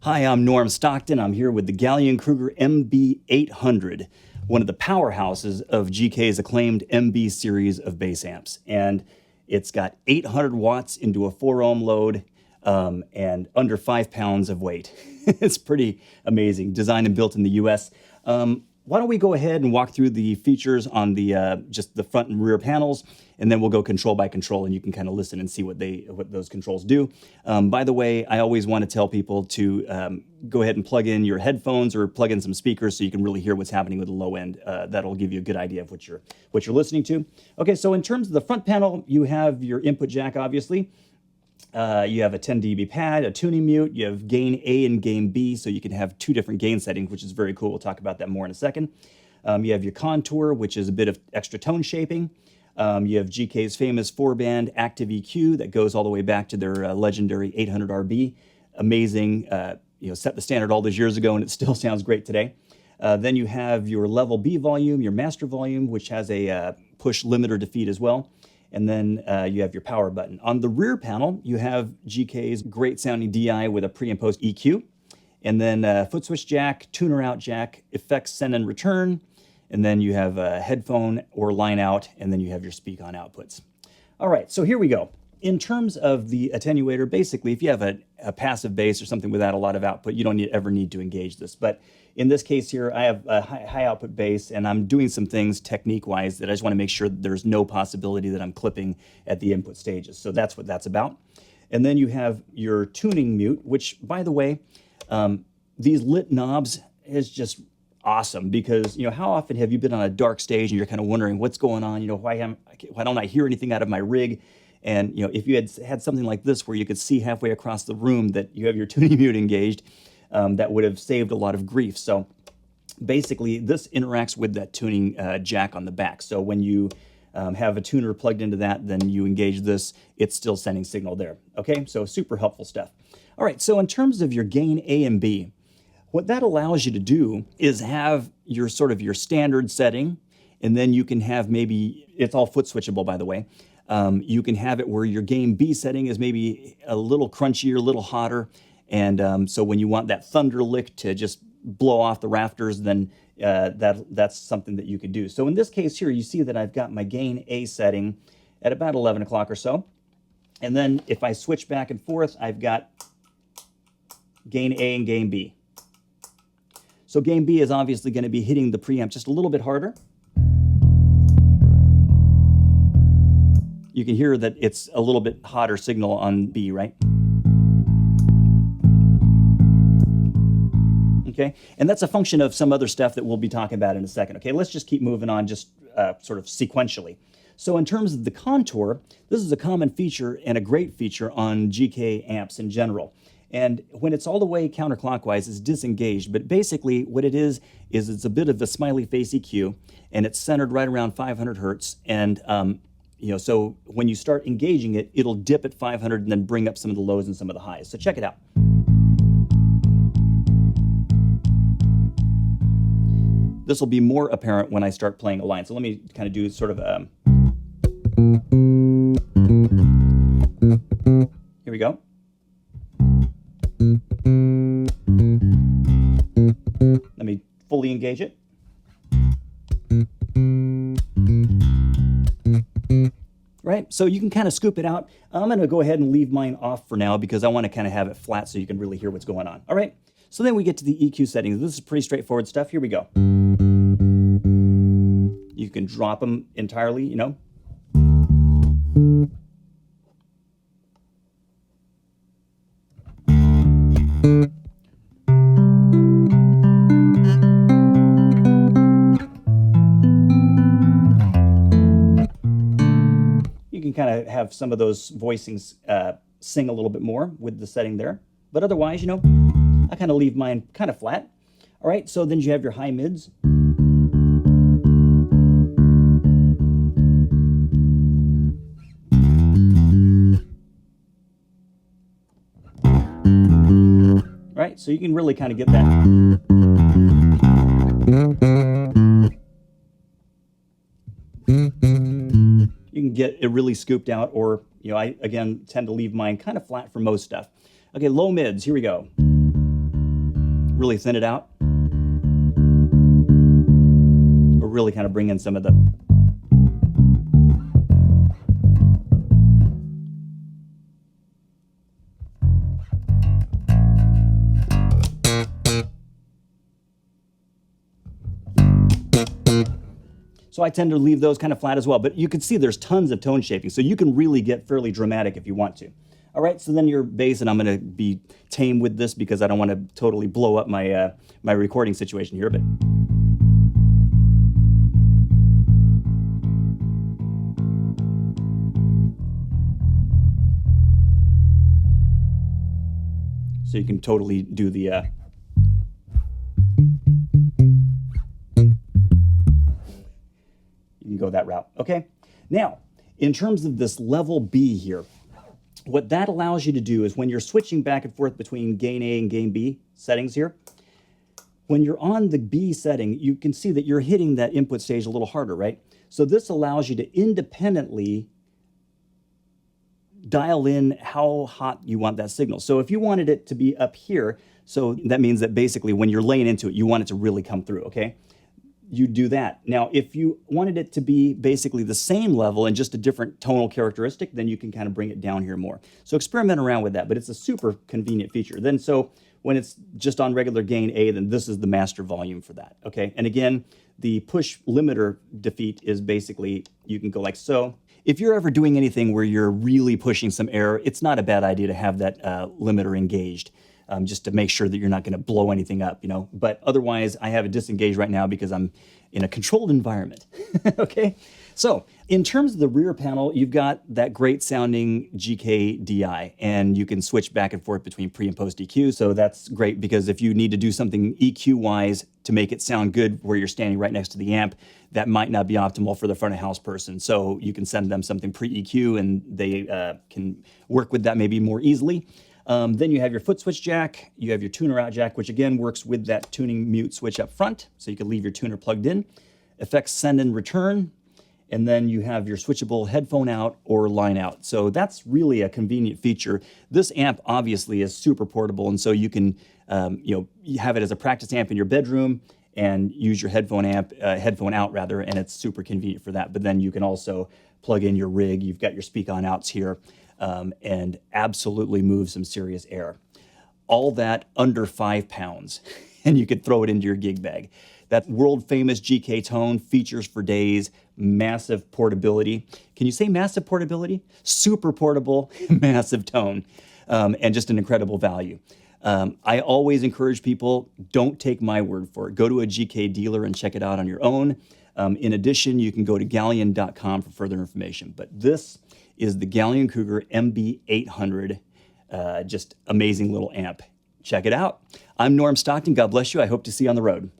Hi, I'm Norm Stockton. I'm here with the Gallien-Krueger MB 800, one of the powerhouses of GK's acclaimed MB series of bass amps. And it's got 800 watts into a 4-ohm load and under 5 pounds of weight. It's pretty amazing, designed and built in the US. Why don't we go ahead and walk through the features on the just the front and rear panels, and then we'll go control by control, and you can kind of listen and see what those controls do. By the way, I always want to tell people to go ahead and plug in your headphones or plug in some speakers so you can really hear what's happening with the low end. That'll give you a good idea of what you're listening to. Okay, so in terms of the front panel, you have your input jack, obviously. You have a 10 dB pad, a tuning mute, you have gain A and gain B, so you can have 2 different gain settings, which is very cool. We'll talk about that more in a second. You have your contour, which is a bit of extra tone shaping. You have GK's famous 4-band active EQ that goes all the way back to their legendary 800 RB. Amazing, set the standard all those years ago, and it still sounds great today. Then you have your level B volume, your master volume, which has a push limiter defeat as well. And then you have your power button. On the rear panel, you have GK's great sounding DI with a pre and post EQ. And then foot switch jack, tuner out jack, effects send and return. And then you have a headphone or line out, and then you have your speak on outputs. All right, so here we go. In terms of the attenuator, basically, if you have a passive bass or something without a lot of output, you don't ever need to engage this. But in this case here, I have a high output bass, and I'm doing some things technique-wise that I just want to make sure that there's no possibility that I'm clipping at the input stages. So that's what that's about. And then you have your tuning mute, which, by the way, these lit knobs is just awesome because, how often have you been on a dark stage and you're kind of wondering what's going on? Why don't I hear anything out of my rig? And if you had something like this where you could see halfway across the room that you have your tuning mute engaged, that would have saved a lot of grief. So basically, this interacts with that tuning jack on the back. So when you have a tuner plugged into that, then you engage this, it's still sending signal there. Okay, so super helpful stuff. All right, so in terms of your gain A and B, what that allows you to do is have your your standard setting, and then you can have it's all foot switchable, by the way. You can have it where your gain B setting is maybe a little crunchier, a little hotter. And so when you want that thunder lick to just blow off the rafters, then that's something that you could do. So in this case here, you see that I've got my gain A setting at about 11 o'clock or so. And then if I switch back and forth, I've got gain A and gain B. So gain B is obviously going to be hitting the preamp just a little bit harder. You can hear that it's a little bit hotter signal on B, right? Okay, and that's a function of some other stuff that we'll be talking about in a second. Okay, let's just keep moving on just sort of sequentially. So in terms of the contour, this is a common feature and a great feature on GK amps in general. And when it's all the way counterclockwise, it's disengaged. But basically what it is it's a bit of a smiley face EQ, and it's centered right around 500 hertz. And so when you start engaging it, it'll dip at 500 and then bring up some of the lows and some of the highs. So check it out. This will be more apparent when I start playing a line. So let me kind of do sort of here we go. Let me fully engage it. Right, so you can kind of scoop it out. I'm going to go ahead and leave mine off for now because I want to kind of have it flat so you can really hear what's going on. All right, so then we get to the EQ settings. This is pretty straightforward stuff. Here we go. You can drop them entirely, can kind of have some of those voicings sing a little bit more with the setting there. But otherwise, I kind of leave mine kind of flat. All right, so then you have your high mids. Right, so you can really kind of get that. You can get it really scooped out, or I again tend to leave mine kind of flat for most stuff. Okay, low mids, here we go. Really thin it out. Or really kind of bring in some of the. So I tend to leave those kind of flat as well, but you can see there's tons of tone shaping, so you can really get fairly dramatic if you want to. All right, so then your bass, and I'm going to be tame with this because I don't want to totally blow up my my recording situation here, but. So you can totally do the. You can go that route, okay? Now, in terms of this level B here, what that allows you to do is when you're switching back and forth between gain A and gain B settings here, when you're on the B setting, you can see that you're hitting that input stage a little harder, right? So this allows you to independently dial in how hot you want that signal. So if you wanted it to be up here, so that means that basically when you're laying into it, you want it to really come through, okay? You do that. Now, if you wanted it to be basically the same level and just a different tonal characteristic, then you can kind of bring it down here more. So experiment around with that, but it's a super convenient feature. Then so when it's just on regular gain A, then this is the master volume for that, okay? And again, the push limiter defeat is basically, you can go like so. If you're ever doing anything where you're really pushing some air, it's not a bad idea to have that limiter engaged. Just to make sure that you're not going to blow anything up, But otherwise, I have it disengaged right now because I'm in a controlled environment, okay? So in terms of the rear panel, you've got that great sounding GK DI, and you can switch back and forth between pre and post EQ. So that's great because if you need to do something EQ-wise to make it sound good where you're standing right next to the amp, that might not be optimal for the front of house person. So you can send them something pre-EQ and they can work with that maybe more easily. Then you have your foot switch jack, you have your tuner out jack, which again works with that tuning mute switch up front, so you can leave your tuner plugged in. Effects send and return, and then you have your switchable headphone out or line out. So that's really a convenient feature. This amp obviously is super portable, and so you can you have it as a practice amp in your bedroom and use your headphone out rather, and it's super convenient for that. But then you can also plug in your rig. You've got your speak-on outs here. And absolutely move some serious air. All that under 5 pounds, and you could throw it into your gig bag. That world famous GK tone, features for days, massive portability. Can you say massive portability? Super portable, massive tone, and just an incredible value. I always encourage people, don't take my word for it. Go to a GK dealer and check it out on your own. In addition, you can go to Gallien.com for further information. But this is the Gallien-Krueger MB 800. Just amazing little amp. Check it out. I'm Norm Stockton. God bless you. I hope to see you on the road.